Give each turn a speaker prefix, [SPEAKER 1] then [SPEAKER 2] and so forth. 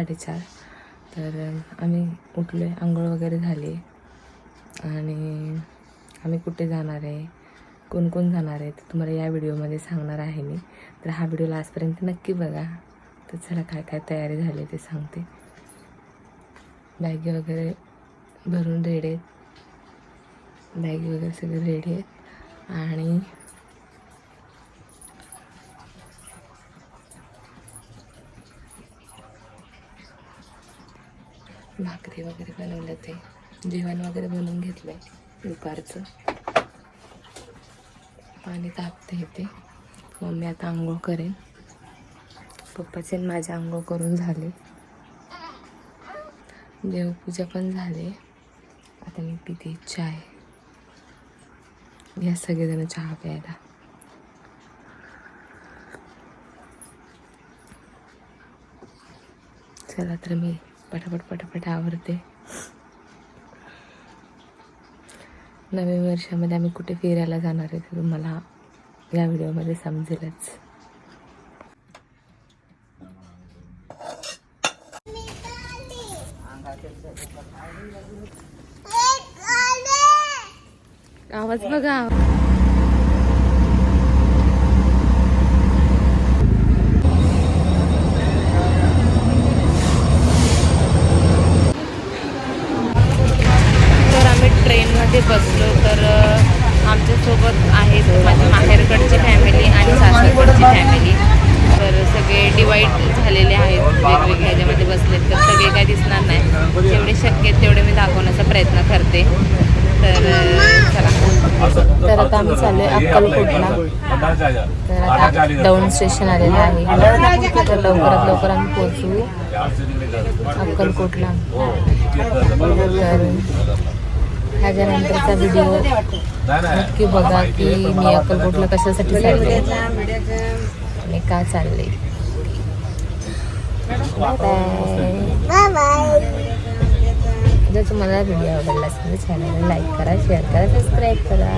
[SPEAKER 1] 4:30. तर आम्ही उठलो आहे, आंघोळ वगैरे झाली आणि आम्ही कुठे जाणार आहे, कोण कोण जाणार आहे, तर तुम्हाला या व्हिडिओमध्ये सांगणार आहे मी. तर हा व्हिडिओ लास्टपर्यंत नक्की बघा. तर चला काय काय तयारी झाली ते सांगते. बॅगी वगैरे भरून रेडी आहेत, बॅगी वगैरे सगळे रेडी आहेत आणि भाकरी वगैरे बनवलं, ते जेवण वगैरे बनवून घेतलं आहे दुपारचं. पाणी तापते येते. मम्मी आता आंघोळ करेन, पप्पाचे माझे आंघोळ करून झाले, देवपूजा पण झाली. आता मी पिते चाय. या सगळेजण चहा प्यायला. चला तर मी पटापट आवरते. नवीन वर्षामध्ये आम्ही कुठे फिरायला जाणार आहे ते तुम्हाला या व्हिडिओमध्ये समजेलच. आवाज बघा. तर आम्ही ट्रेनमध्ये बसलो. तर आमच्यासोबत आहेत माझ्या माहेरकडची फॅमिली आणि सासरकडची फॅमिली. तर सगळे डिवाईड झालेले आहेत, वेगवेगळ्या ह्याच्यामध्ये बसलेत. तर सगळे काय दिसणार नाही, जेवढे शक्य आहेत तेवढे मी दाखवण्याचा प्रयत्न करते. तर चला. तर आता आम्ही चाललो आहे अक्कलकोटला. तर आता दौंड स्टेशन आलेलं आहे. तर लवकरात लवकर आम्ही पोहोचू अक्कलकोटला. तर ह्याच्यानंतरचा व्हिडिओ नक्की बघा की मी अक्कलकोटला कशासाठी चालले आणि का चालले. जर तुम्हाला व्हिडिओ आवडला असेल तर चॅनलला लाईक करा, शेअर करा, सबस्क्राईब करा.